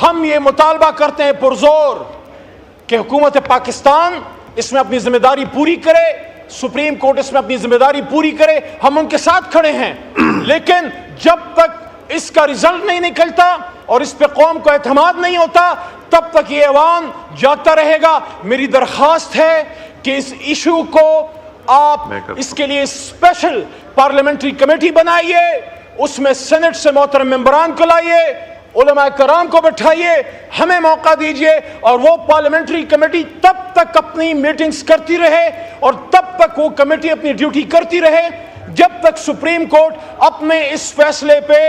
ہم یہ مطالبہ کرتے ہیں پرزور کہ حکومت پاکستان اس میں اپنی ذمہ داری پوری کرے، سپریم کورٹ اس میں اپنی ذمہ داری پوری کرے، ہم ان کے ساتھ کھڑے ہیں، لیکن جب تک اس کا رزلٹ نہیں نکلتا اور اس پہ قوم کو اعتماد نہیں ہوتا تب تک یہ ایوان جاگتا رہے گا۔ میری درخواست ہے کہ اس ایشو کو آپ اس کے لیے اسپیشل پارلیمنٹری کمیٹی بنائیے، اس میں سینٹ سے محترم ممبران کو لائیے، علماء کرام کو بٹھائیے، ہمیں موقع دیجئے، اور وہ پارلیمنٹری کمیٹی تب تک اپنی میٹنگز کرتی رہے اور تب تک وہ کمیٹی اپنی ڈیوٹی کرتی رہے جب تک سپریم کورٹ اپنے اس فیصلے پہ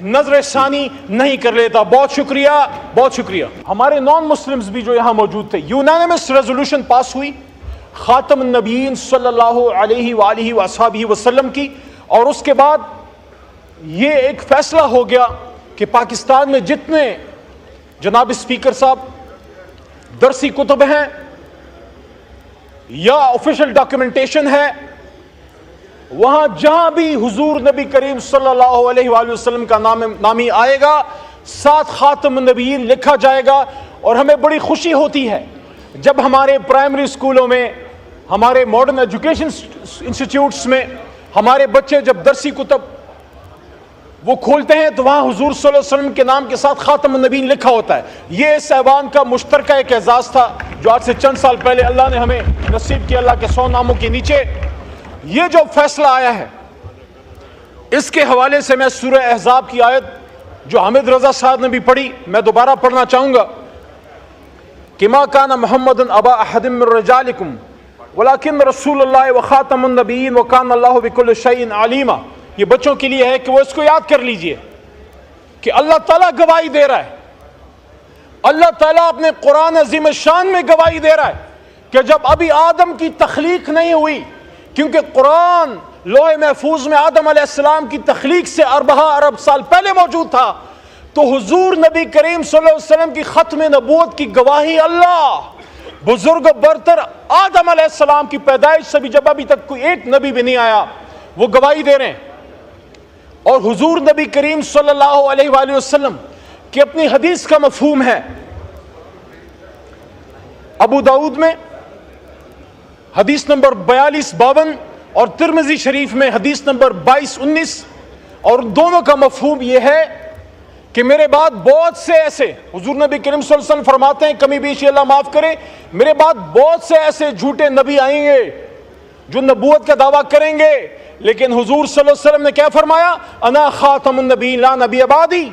نظر ثانی نہیں کر لیتا۔ بہت شکریہ، بہت شکریہ۔ ہمارے نان مسلمز بھی جو یہاں موجود تھے، یونانیمس ریزولوشن پاس ہوئی خاتم النبیین صلی اللہ علیہ وآلہ وصحبہ وسلم کی، اور اس کے بعد یہ ایک فیصلہ ہو گیا کہ پاکستان میں جتنے جناب اسپیکر صاحب درسی کتب ہیں یا آفیشل ڈاکیومنٹیشن ہے، وہاں جہاں بھی حضور نبی کریم صلی اللہ علیہ وآلہ وسلم کا نامی آئے گا ساتھ خاتم النبیین لکھا جائے گا۔ اور ہمیں بڑی خوشی ہوتی ہے جب ہمارے پرائمری اسکولوں میں، ہمارے ماڈرن ایجوکیشن انسٹیٹیوٹس میں ہمارے بچے جب درسی کتب وہ کھولتے ہیں تو وہاں حضور صلی اللہ علیہ وسلم کے نام کے ساتھ خاتم النبیین لکھا ہوتا ہے۔ یہ اس ایوان کا مشترکہ ایک اعزاز تھا جو آج سے چند سال پہلے اللہ نے ہمیں نصیب کیا، اللہ کے 100 ناموں کے نیچے۔ یہ جو فیصلہ آیا ہے اس کے حوالے سے میں سورہ احزاب کی آیت جو حامد رضا صاحب نے بھی پڑھی میں دوبارہ پڑھنا چاہوں گا کہ ما کان محمد ابا احد من رجالکم ولکن رسول اللہ وخاتم النبیین وکان اللہ بکل شیء علیما۔ یہ بچوں کے لیے ہے کہ وہ اس کو یاد کر لیجئے کہ اللہ تعالیٰ گواہی دے رہا ہے، اللہ تعالیٰ اپنے قرآن عظیم الشان میں گواہی دے رہا ہے کہ جب ابھی آدم کی تخلیق نہیں ہوئی، کیونکہ قرآن لوح محفوظ میں آدم علیہ السلام کی تخلیق سے 4 ارب سال پہلے موجود تھا، تو حضور نبی کریم صلی اللہ علیہ وسلم کی ختم نبوت کی گواہی اللہ بزرگ برتر آدم علیہ السلام کی پیدائش سے بھی جب ابھی تک کوئی ایک نبی بھی نہیں آیا وہ گواہی دے رہے ہیں۔ اور حضور نبی کریم صلی اللہ علیہ وآلہ وسلم کی اپنی حدیث کا مفہوم ہے، ابو داؤد میں حدیث نمبر 4252 اور ترمذی شریف میں حدیث نمبر 2219، اور دونوں کا مفہوم یہ ہے کہ میرے بعد بہت سے ایسے، حضور نبی کریم صلی اللہ علیہ وسلم فرماتے ہیں کمی بیشی اللہ معاف کرے، میرے بعد بہت سے ایسے جھوٹے نبی آئیں گے جو نبوت کا دعویٰ کریں گے، لیکن حضور صلی اللہ علیہ وسلم نے کیا فرمایا؟ انا خاتم النبی لا نبی بعدی،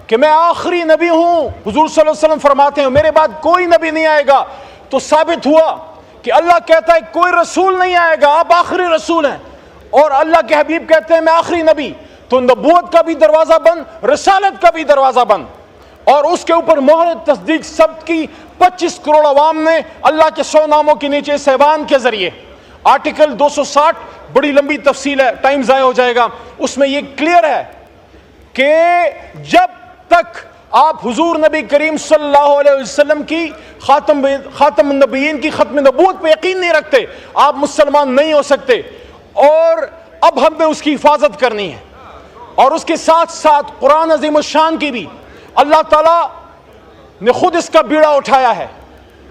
کہ میں آخری نبی ہوں۔ حضور صلی اللہ علیہ وسلم فرماتے ہیں میرے بعد کوئی نبی نہیں آئے گا، تو ثابت ہوا کہ اللہ کہتا ہے کوئی رسول نہیں آئے گا، آپ آخری رسول ہیں، اور اللہ کے حبیب کہتے ہیں میں آخری نبی، تو نبوت کا بھی دروازہ بند، رسالت کا بھی دروازہ بند، اور اس کے اوپر مہر تصدیق سب کی 25 کروڑ عوام نے اللہ کے 100 ناموں کے نیچے اس ایوان کے ذریعے۔ آرٹیکل 260 بڑی لمبی تفصیل ہے، ٹائم ضائع ہو جائے گا، اس میں یہ کلیئر ہے کہ جب تک آپ حضور نبی کریم صلی اللہ علیہ وسلم کی خاتم النبیین کی ختم نبوت پہ یقین نہیں رکھتے آپ مسلمان نہیں ہو سکتے۔ اور اب ہم نے اس کی حفاظت کرنی ہے، اور اس کے ساتھ ساتھ قرآن عظیم الشان کی بھی اللہ تعالیٰ نے خود اس کا بیڑا اٹھایا ہے۔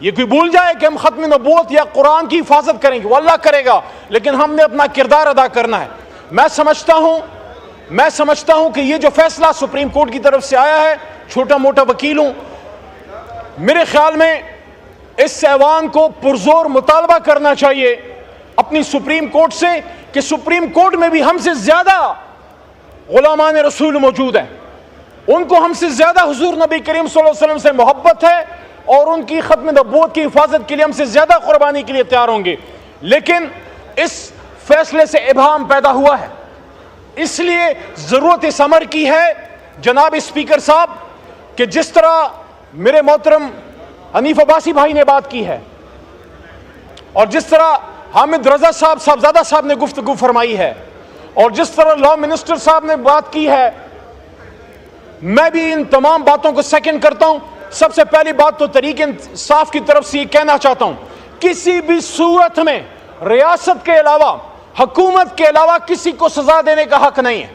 یہ کوئی بھول جائے کہ ہم ختم نبوت یا قرآن کی حفاظت کریں گے، وہ اللہ کرے گا، لیکن ہم نے اپنا کردار ادا کرنا ہے۔ میں سمجھتا ہوں کہ یہ جو فیصلہ سپریم کورٹ کی طرف سے آیا ہے، چھوٹا موٹا وکیل ہوں، میرے خیال میں اس ایوان کو پرزور مطالبہ کرنا چاہیے اپنی سپریم کورٹ سے کہ سپریم کورٹ میں بھی ہم سے زیادہ غلامان رسول موجود ہیں، ان کو ہم سے زیادہ حضور نبی کریم صلی اللہ علیہ وسلم سے محبت ہے، اور ان کی ختم نبوت کی حفاظت کے لیے ہم سے زیادہ قربانی کے لیے تیار ہوں گے، لیکن اس فیصلے سے ابہام پیدا ہوا ہے، اس لیے ضرورت اس امر کی ہے جناب اسپیکر صاحب کہ جس طرح میرے محترم حنیف عباسی بھائی نے بات کی ہے اور جس طرح حامد رضا صاحبزادہ صاحب نے گفتگو فرمائی ہے اور جس طرح لا منسٹر صاحب نے بات کی ہے، میں بھی ان تمام باتوں کو سیکنڈ کرتا ہوں۔ سب سے پہلی بات تو تحریک انصاف کی طرف سے یہ کہنا چاہتا ہوں، کسی بھی صورت میں ریاست کے علاوہ، حکومت کے علاوہ کسی کو سزا دینے کا حق نہیں ہے۔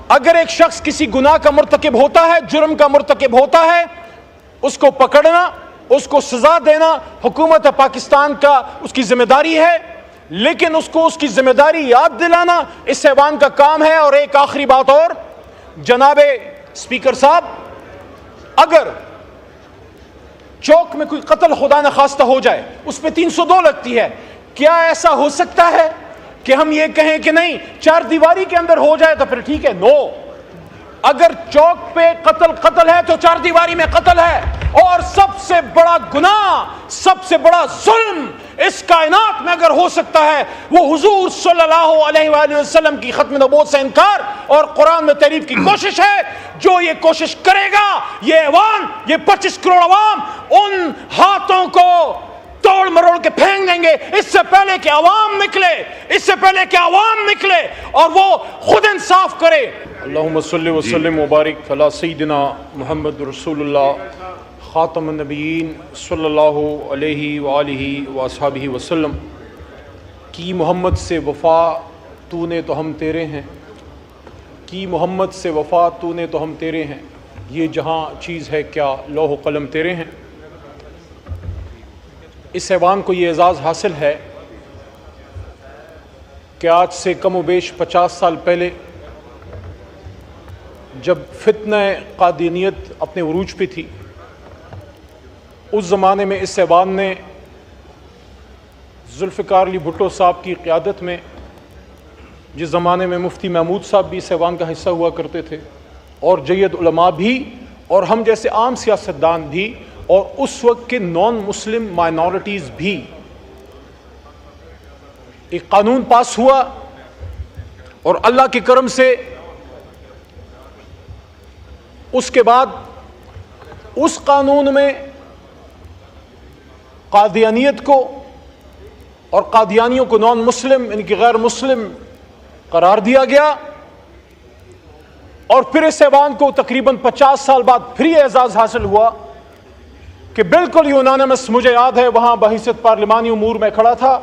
اگر ایک شخص کسی گناہ کا مرتکب ہوتا ہے, جرم کا مرتکب ہوتا ہے, اس کو پکڑنا, اس کو سزا دینا حکومت پاکستان کا اس کی ذمہ داری ہے, لیکن اس کو اس کی ذمہ داری یاد دلانا اس ایوان کا کام ہے. اور ایک آخری بات اور, جناب اسپیکر صاحب, اگر چوک میں کوئی قتل خدا نخواستہ ہو جائے, اس پہ 302 لگتی ہے, کیا ایسا ہو سکتا ہے کہ ہم یہ کہیں کہ نہیں چار دیواری کے اندر ہو جائے تو پھر ٹھیک ہے؟ نو. اگر چوک پہ قتل ہے تو چار دیواری میں قتل ہے. اور سب سے بڑا گناہ, سب سے بڑا ظلم اس کائنات میں اگر ہو سکتا ہے وہ حضور صلی اللہ علیہ وآلہ وسلم کی ختم نبوت سے انکار اور قرآن میں تحریف کی کوشش ہے. جو یہ کوشش کرے گا, یہ ایوان, یہ 25 کروڑ عوام ان ہاتھوں کو توڑ مروڑ کے پھینک دیں گے. اس سے پہلے کہ عوام نکلے, اس سے پہلے کہ عوام نکلے اور وہ خود انصاف کرے. اللہم صلی وسلم وبارک علی سیدنا محمد رسول اللہ خاتم النبیین صلی اللہ علیہ وآلہ وصحبہ وسلم. کی محمد سے وفا تو نے تو ہم تیرے ہیں, کی محمد سے وفا تو نے تو ہم تیرے ہیں, یہ جہاں چیز ہے کیا لوح و قلم تیرے ہیں. اس ایوان کو یہ اعزاز حاصل ہے کہ آج سے کم و بیش 50 سال پہلے جب فتنہ قادیانیت اپنے عروج پہ تھی, اس زمانے میں اس ایوان نے ذوالفقار علی بھٹو صاحب کی قیادت میں, جس زمانے میں مفتی محمود صاحب بھی اس ایوان کا حصہ ہوا کرتے تھے, اور جید علماء بھی, اور ہم جیسے عام سیاستدان بھی, اور اس وقت کے نان مسلم مائنورٹیز بھی, ایک قانون پاس ہوا. اور اللہ کے کرم سے اس کے بعد اس قانون میں قادیانیت کو اور قادیانیوں کو نان مسلم یعنی کہ غیر مسلم قرار دیا گیا. اور پھر اس ایوان کو تقریباً 50 سال بعد پھر یہ اعزاز حاصل ہوا کہ بالکل یونانیمس, مجھے یاد ہے وہاں بحیثیت پارلیمانی امور میں کھڑا تھا,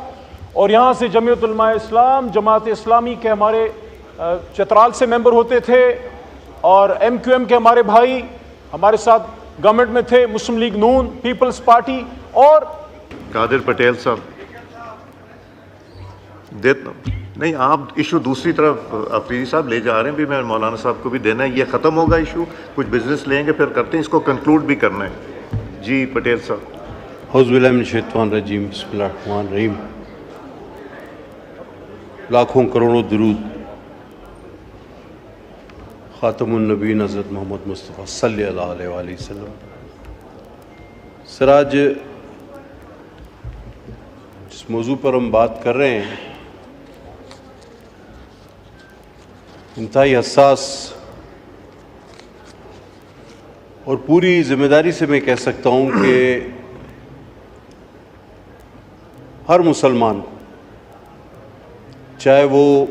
اور یہاں سے جمعیت علماء اسلام, جماعت اسلامی کے ہمارے چترال سے ممبر ہوتے تھے, اور ایم کیو ایم کے ہمارے بھائی ہمارے ساتھ گورنمنٹ میں تھے, مسلم لیگ نون, پیپلز پارٹی, اور قادر پٹیل صاحب نہیں, آپ ایشو دوسری طرف افریدی صاحب لے جا رہے ہیں, بھی میں مولانا صاحب کو بھی دینا ہے. یہ ختم ہوگا ایشو, کچھ بزنس لیں گے پھر کرتے ہیں, اس کو کنکلوڈ بھی کرنا ہے. جی پٹیل صاحب. اعوذ باللہ من الشیطان الرجیم, بسم اللہ الرحمن الرحیم. لاکھوں کروڑوں درود خاتم النبیین حضرت محمد مصطفیٰ صلی اللہ علیہ وآلہ وسلم. سراج, جس موضوع پر ہم بات کر رہے ہیں انتہائی حساس, اور پوری ذمہ داری سے میں کہہ سکتا ہوں کہ ہر مسلمان, چاہے وہ